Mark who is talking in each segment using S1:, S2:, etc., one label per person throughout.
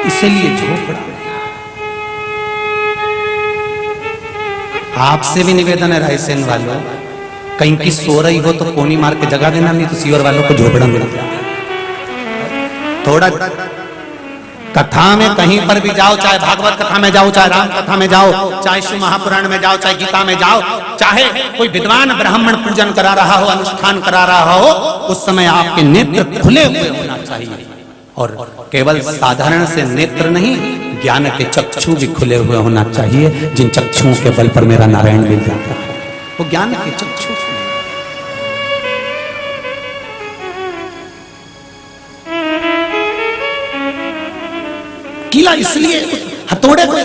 S1: इसलिए झोपड़ा। आपसे भी निवेदन है रायसेन वालों, कहीं की सो रही हो तो कोनी मार के जगा देना, नहीं तो सीवर वालों को झोपड़ा मिल जाए। थोड़ा कथा में कहीं पर भी जाओ, चाहे भागवत कथा में जाओ, चाहे राम कथा में जाओ, चाहे शिव महापुराण में जाओ, चाहे गीता में जाओ, चाहे कोई विद्वान ब्राह्मण पूजन करा रहा हो, अनुष्ठान करा रहा हो, उस समय आपके नेत्र खुले हुए होना चाहिए। और केवल साधारण से नेत्र नहीं, ज्ञान के चक्षु भी खुले हुए होना चाहिए, जिन चक्षुओं के बल पर मेरा नारायण मिल जाता है, वो ज्ञान के चक्षु। किला इसलिए हथौड़े को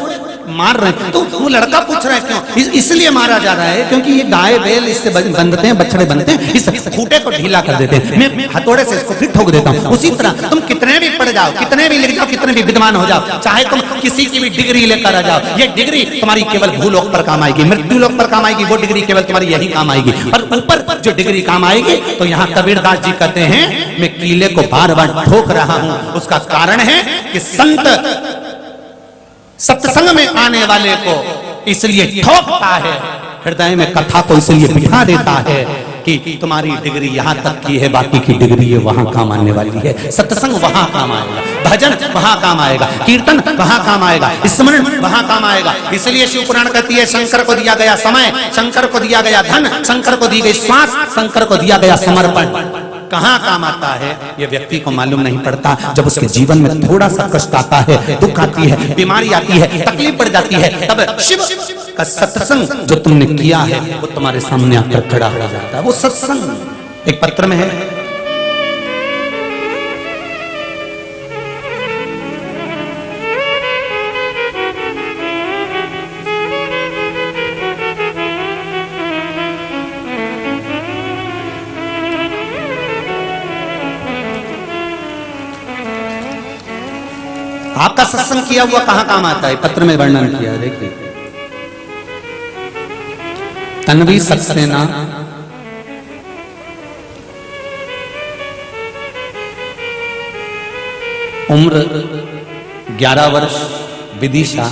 S1: मार रहे हैं, तो वो लड़का पूछ रहा है क्यों, इसलिए मारा जा रहा है क्योंकि ये गाय बैल इससे बंधते हैं, बछड़े बनते हैं, इस खूंटे को ढीला कर देते हैं, मैं हथौड़े से इसको फिर ठोक देता हूँ। उसी तरह तुम कितने भी पढ़ जाओ, कितने भी लिख जाओ, कितने भी विद्वान हो जाओ, चाहे तुम किसी की भी डिग्री लेकर आ जाओ, ये डिग्री तुम्हारी केवल भूलोक पर काम आएगी, मृत्यु लोक पर काम आएगी, वो डिग्री केवल तुम्हारी यही काम आएगी। और ऊपर जो डिग्री काम आएगी, तो यहाँ कबीरदास जी कहते हैं, मैं कीले को बार बार ठोक रहा हूँ, उसका कारण है कि संत सत्संग में आने वाले को इसलिए ठोकता है, हृदय में कथा को इसलिए बिठा देता है कि तुम्हारी डिग्री यहां तक की है, बाकी की डिग्री ये वहां काम आने वाली है। सत्संग वहां काम आएगा, भजन वहां काम आएगा, कीर्तन वहां काम आएगा, स्मरण वहां काम आएगा। इसलिए शिव पुराण कहती है, शंकर को दिया गया समय, शंकर को दिया गया धन, शंकर को दी गई श्वास, शंकर को दिया गया समर्पण कहां काम आता है, यह व्यक्ति को मालूम नहीं पड़ता। जब उसके जीवन में थोड़ा सा कष्ट आता है, दुख आती है, बीमारी आती है, तकलीफ पड़ जाती है, तब शिव का सत्संग जो तुमने किया है वो तुम्हारे सामने आकर खड़ा हो जाता है। वो सत्संग एक पत्र में है, आपका सत्संग किया हुआ कहां काम आता है, पत्र में वर्णन किया। देखिए, तन्वी सक्सेना उम्र 11 वर्ष, विदिशा,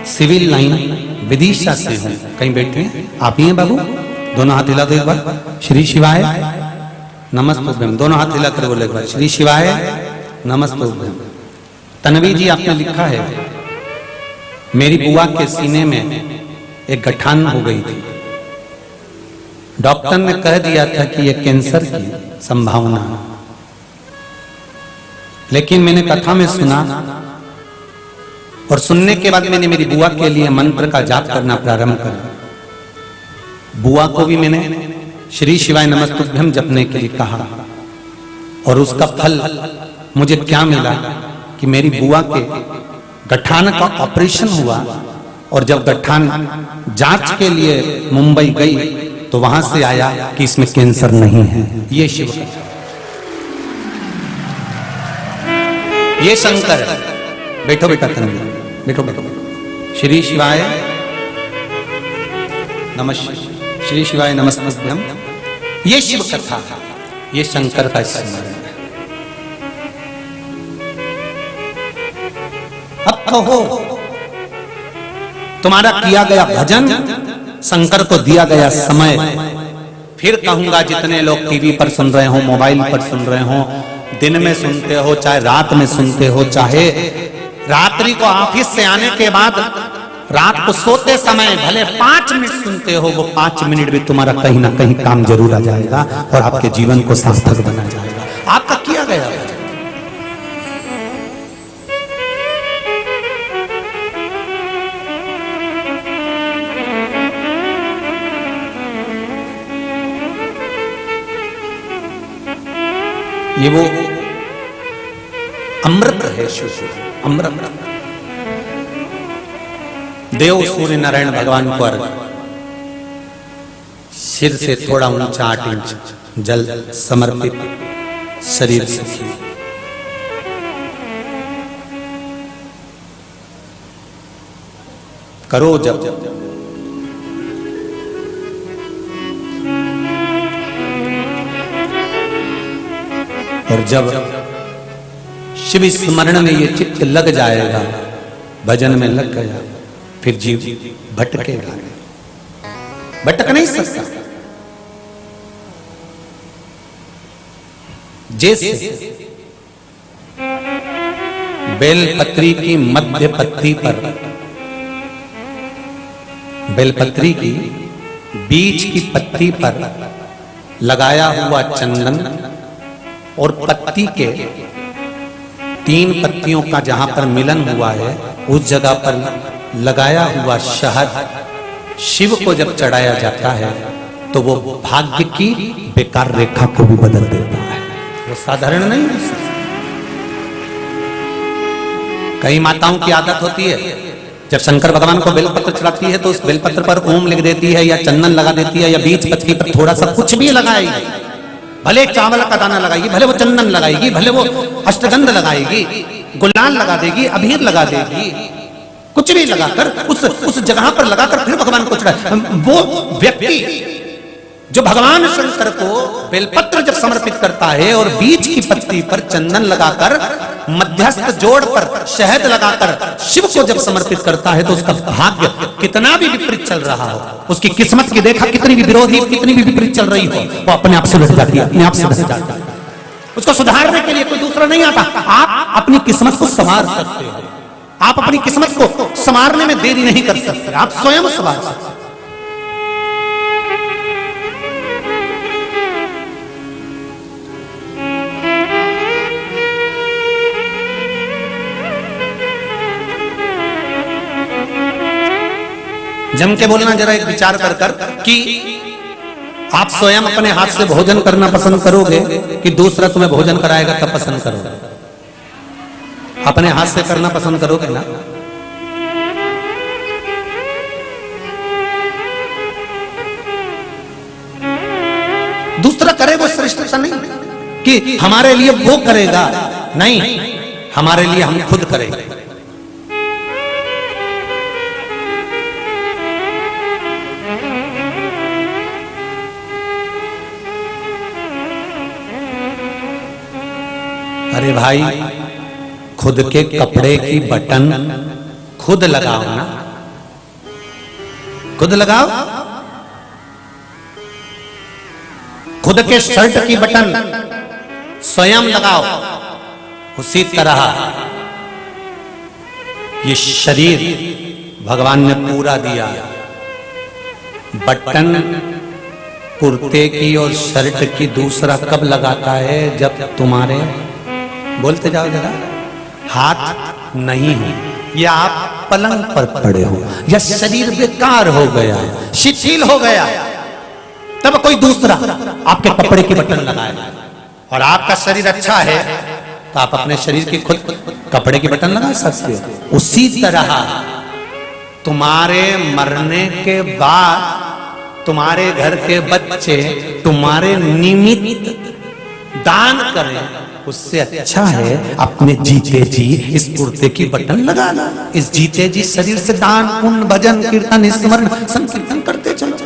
S1: सिविल लाइन, विदिशा से हूं। कहीं बैठे हैं आप ही हैं बाबू? दोनों हाथ हिला दो एक बार। श्री शिवाय नमस्तुभ्यम, दोनों हाथ हिला कर बोले एक बार, श्री शिवाय नमस्तुभ्यम। तन्वी जी, आपने लिखा है, मेरी बुआ के सीने में एक गठान हो गई थी, डॉक्टर ने कह दिया था कि यह कैंसर की संभावना, लेकिन मैंने कथा में सुना और सुनने के बाद मैंने मेरी बुआ के लिए मंत्र का जाप करना प्रारंभ करा। बुआ को भी मैंने श्री शिवाय नमस्तुभ्यम जपने के लिए कहा, और उसका फल मुझे क्या मिला कि मेरी बुआ के गठान का ऑपरेशन हुआ, और जब गठान जांच के लिए मुंबई गई तो वहां से आया कि इसमें कैंसर नहीं है। ये शिव का, ये शंकर है। बैठो बेटा तन्वी, बैठो बैठो। श्री शिवाय नमः, श्री शिवाय नमस्तुभ्यम, ये शिव कथा, ये शंकर का स्मरण। अब कहो, तुम्हारा किया गया भजन, शंकर को दिया गया समय। फिर कहूंगा, जितने लोग टीवी पर सुन रहे हो, मोबाइल पर सुन रहे हो, दिन में सुनते हो, चाहे रात में सुनते हो, चाहे रात्रि को ऑफिस से आने के बाद रात को सोते समय भले 5 मिनट सुनते हो, वो 5 मिनट भी तुम्हारा कहीं ना कहीं काम जरूर आ जाएगा और आपके जीवन को सार्थक बना जाएगा। आपका किया गया भजन। ये वो अमृत है, शिव अमृत। देव सूर्य नारायण भगवान को अर्घ, सिर से थोड़ा ऊंचा 8 इंच जल समर्पित, शरीर सुखी। करो जब और जब शिव स्मरण में ये चित्त लग जाएगा, भजन में लग गया, फिर जीव भटकेगा, भटक नहीं सकता। जैसे बेलपत्री की मध्य पत्ती पर, बेलपत्री की बीच की पत्ती पर लगाया हुआ चंदन और पत्ती के 3 पत्तियों का जहां पर मिलन हुआ है उस जगह पर लगाया हुआ शहद शिव को जब चढ़ाया जाता है तो वो भाग्य की बेकार रेखा को भी बदल देता है। वो साधारण नहीं है। कई माताओं की आदत होती है, जब शंकर भगवान को बेलपत्र चढ़ाती है तो उस बेलपत्र पर ओम लिख देती है या चंदन लगा देती है या बीच पत्ती पर थोड़ा सा कुछ भी लगाएगी, भले चावल का दाना लगाएगी, भले वो चंदन लगाएगी, भले वो अष्टगंध लगाएगी, गुलाल लगा देगी, अबीर लगा देगी, कुछ भी लगाकर उस जगह पर लगाकर फिर भगवान को चढ़ा। वो व्यक्ति जो भगवान शंकर को बेलपत्र जब समर्पित करता है और बीच की पत्ती पर चंदन लगाकर मध्यस्थ जोड़ पर शहद लगाकर शिव को जब समर्पित करता है तो उसका भाग्य कितना भी विपरीत चल रहा हो, उसकी किस्मत की देखा कितनी भी विरोधी, कितनी भी विपरीत चल रही हो, वो अपने आप से लट जाती है, अपने आप से लट जाती है। उसको सुधारने के लिए कोई दूसरा नहीं आता। आप अपनी किस्मत को संवार सकते हो, आप अपनी किस्मत को संवारने में देरी नहीं कर सकते, आप स्वयं संवार सकते। जम के बोलना जरा एक विचार कर कि आप स्वयं अपने हाथ से भोजन करना पसंद करोगे कि दूसरा तुम्हें भोजन कराएगा तब पसंद करोगे? अपने हाथ से करना पसंद करोगे ना? दूसरा करे वो श्रेष्ठता नहीं कि हमारे लिए वो करेगा, नहीं, हमारे लिए हम खुद करेंगे। अरे भाई, खुद के कपड़े की बटन खुद लगाओ ना, खुद लगाओ। खुद के शर्ट की बटन स्वयं लगाओ। उसी तरह ये शरीर भगवान ने पूरा दिया, बटन कुर्ते की और शर्ट की दूसरा कब लगाता है? जब तुम्हारे, बोलते जाओ जरा, हाथ नहीं हो या आप पलंग पर पड़े हो या शरीर बेकार हो गया, शिथिल हो गया, तब कोई दूसरा आपके कपड़े की बटन लगाएगा। और आपका शरीर अच्छा है तो आप अपने शरीर की खुद कपड़े की बटन लगा सकते हो। उसी तरह तुम्हारे मरने के बाद तुम्हारे घर के बच्चे तुम्हारे निमित्त दान करें, उससे अच्छा है अपने जीते जी इस कुर्ते की बटन लगा लो। इस जीते जी शरीर से दान, पुण्य, भजन, कीर्तन, स्मरण, संकीर्तन करते चलो।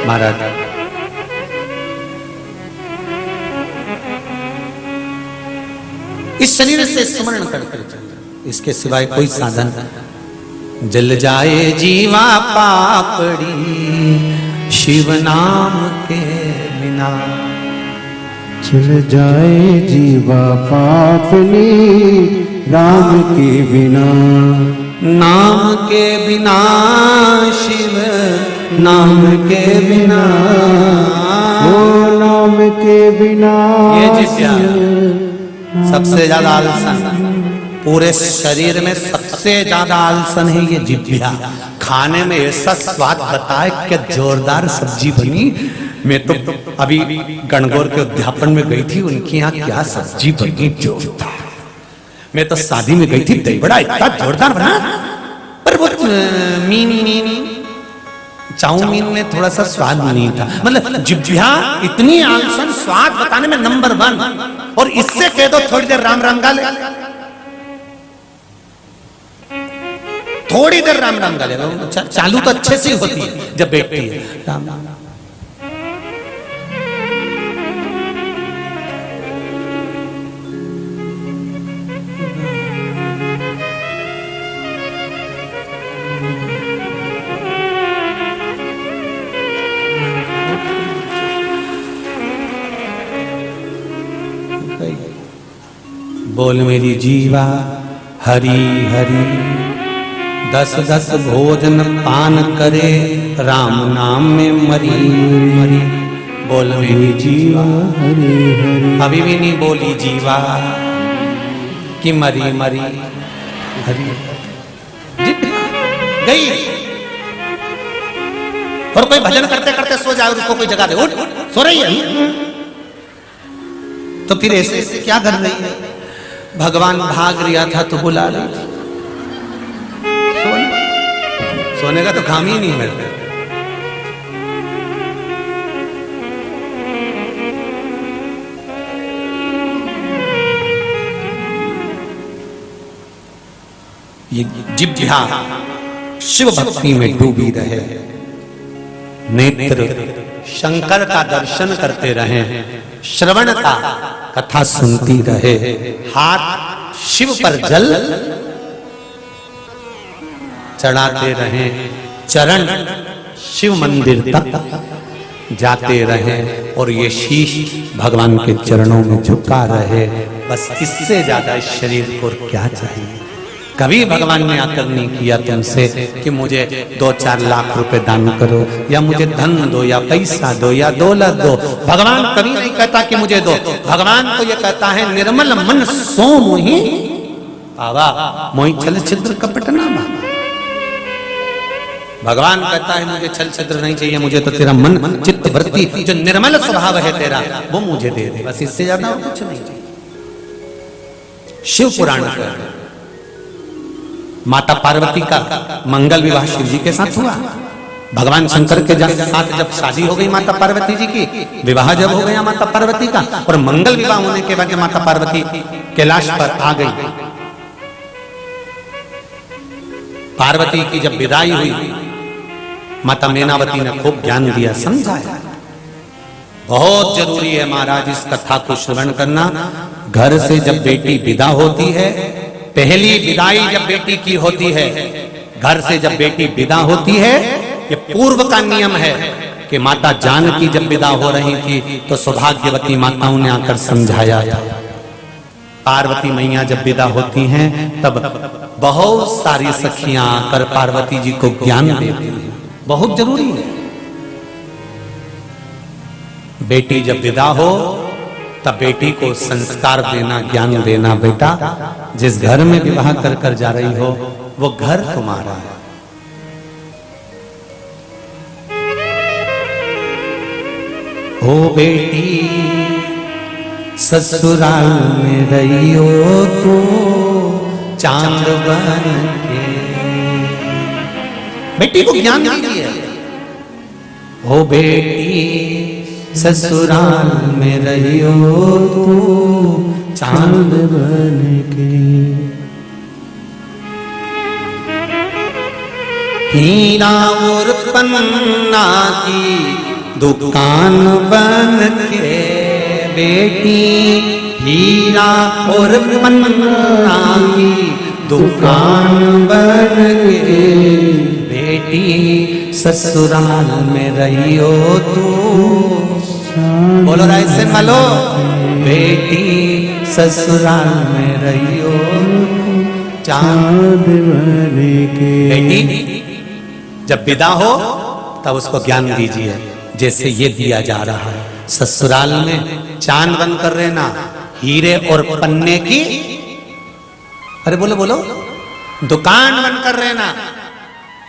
S1: महाराज, इस शरीर से स्मरण करते चलो, इसके सिवाय कोई साधन नहीं। जल जाए जीवा पापड़ी शिव नाम के बिना,
S2: जल जाए जीवा पापड़ी राम के बिना,
S1: नाम के बिना शिव नाम के बिना,
S2: ओ नाम के बिना।
S1: ये जिस्या सबसे ज्यादा आलसन, पूरे शरीर में सबसे ज्यादा आलसन है ये जिभ्या। खाने में ऐसा स्वाद बताए, क्या जोरदार सब्जी बनी। मैं तो अभी गणगौर के उद्यापन में गई थी, उनके यहाँ क्या सब्जी बनी, जोरदार। मैं तो शादी में गई थी, दही बड़ा इतना जोरदार बना, पर वो चाउमीन में थोड़ा सा स्वाद नहीं था। मतलब जिभ्या इतनी आलसन, स्वाद बताने में नंबर 1। और इससे कह दो थोड़ी देर राम राम गा ले, थोड़ी देर राम राम गा ले। चालू तो अच्छे से होती है जब बैठती है राम राम। बोल मेरी जीवा हरि हरि, 10-10 भोजन पान करे, राम नाम में मरी मरी। बोल मेरी जीवा
S2: हरि हरि,
S1: अभी भी नहीं बोली जीवा कि मरी मरी हरी गई। और कोई भजन करते करते सो जाए और उसको कोई जगा दे, उठ सो रही है, तो फिर ऐसे ऐसे क्या कर रही है? भगवान भाग रिया था तो बुला रही थी। सोने का तो काम ही नहीं है। ये जिह्वा शिव भक्ति में डूबी रहे, नेत्र शंकर का दर्शन करते रहे, श्रवण का कथा सुनती रहे, हाथ शिव पर जल चढ़ाते रहे, चरण शिव मंदिर तक जाते रहे और ये शीश भगवान के चरणों में झुका रहे। बस इससे ज्यादा इस शरीर को क्या चाहिए? कभी भगवान ने आकर नहीं किया तुमसे कि मुझे 2-4 लाख रुपए दान करो, या मुझे धन दो, या पैसा दो, या दौलत दो। भगवान कभी नहीं कहता कि मुझे दो। भगवान तो ये कहता है निर्मल मन सो मोहि पावा, मोहि छल छिद्र कपट ना भावा। भगवान कहता है मुझे छल छिद्र नहीं चाहिए, मुझे तो तेरा मन चित्त वृत्ति जो निर्मल स्वभाव है तेरा वो मुझे दे दे, बस इससे ज्यादा कुछ नहीं चाहिए। शिव पुराण का माता पार्वती का मंगल विवाह शिव जी के साथ हुआ। भगवान शंकर के साथ जब शादी हो गई माता पार्वती जी की, विवाह जब हो गया माता पार्वती का, और मंगल विवाह होने के बाद माता पार्वती कैलाश पर आ गई, पार्वती की जब विदाई हुई, माता मैनावती ने खूब ज्ञान दिया, समझाया। बहुत जरूरी है महाराज इस कथा को श्रवण करना। घर से जब बेटी विदा होती है, पहली विदाई जब बेटी की होती है, घर से जब बेटी विदा होती है, ये पूर्व का नियम है कि माता जानकी जब विदा हो रही थी तो सौभाग्यवती माताओं ने आकर समझाया था। पार्वती मैया जब विदा होती हैं तब बहुत सारी सखियां आकर पार्वती जी को ज्ञान देती हैं। बहुत जरूरी है। बेटी जब विदा हो तब बेटी को संस्कार देना, ज्ञान देना। बेटा, जिस घर में विवाह कर कर जा रही हो वो घर तुम्हारा है। ओ बेटी, ससुराल में रही हो तो चांद बन के। बेटी को ज्ञान दीजिए। ओ बेटी, ससुराल में रही हो तो चांद बन के। हीरा और पन्ना की दुकान बन के बेटी, हीरा और पन्ना की दुकान बन के बेटी, ससुराल में रही हो तो। बोलो राय से मलो, बेटी ससुराल में रही हो चांद बन के। बेटी जब विदा हो तब उसको ज्ञान दीजिए, जैसे ये दिया जा रहा है। ससुराल में चांद बन कर रहना, हीरे और पन्ने की, अरे बोलो बोलो, दुकान बन कर रहना।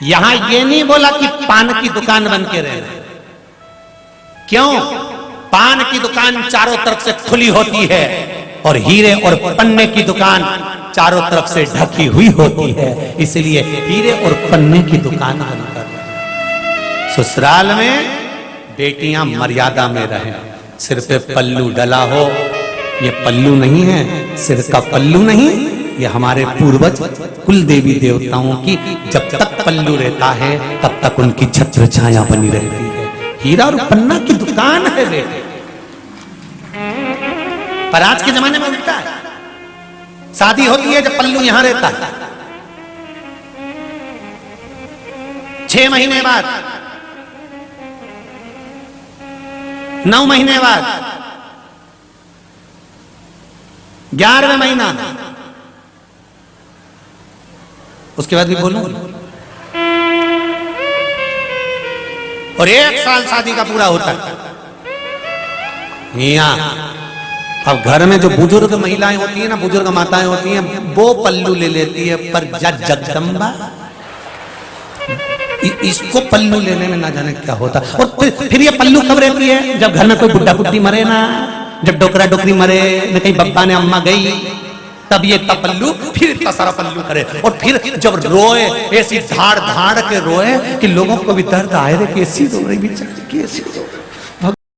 S1: यहां ये नहीं बोला कि पान की दुकान बन के रहना। क्यों? पान की दुकान चारों तरफ से खुली होती है और हीरे और पन्ने की दुकान चारों तरफ से ढकी हुई होती है। इसलिए हीरे और पन्ने की दुकान बनकर ससुराल में बेटियां मर्यादा में रहें। सिर पे पल्लू डला हो, ये पल्लू नहीं है, सिर का पल्लू नहीं, ये हमारे पूर्वज कुल देवी देवताओं की जब तक पल्लू रहता है तब तक उनकी छत्र छाया बनी रहती है। हीरा और पन्ना की दुकान है वे। पर आज के जमाने में उल्टा है, शादी होती है जब पल्लू यहां रहता है, 6 महीने बाद, 9 महीने बाद, 11वें महीना, उसके बाद भी बोलूं, और 1 साल शादी का पूरा होता है। यहां अब घर में जो बुजुर्ग महिलाएं होती हैं ना, बुजुर्ग माताएं होती हैं, वो पल्लू ले लेती है, पर जगदम्बा इसको पल्लू लेने में ना जाने क्या होता। और फिर ये पल्लू कब रहती है? जब घर में कोई बुड्ढा बुड्ढी मरे ना, जब डोकरा डोकरी मरे न, कहीं बब्बा ने अम्मा गई, तब ये इतना पल्लू, फिर इतना सारा पल्लू करे। और फिर जब रोए ऐसी धाड़ धाड़ के रोए कि लोगों को भी दर्द आए रे, कैसी रो रही बेचारी, कैसी रो रही।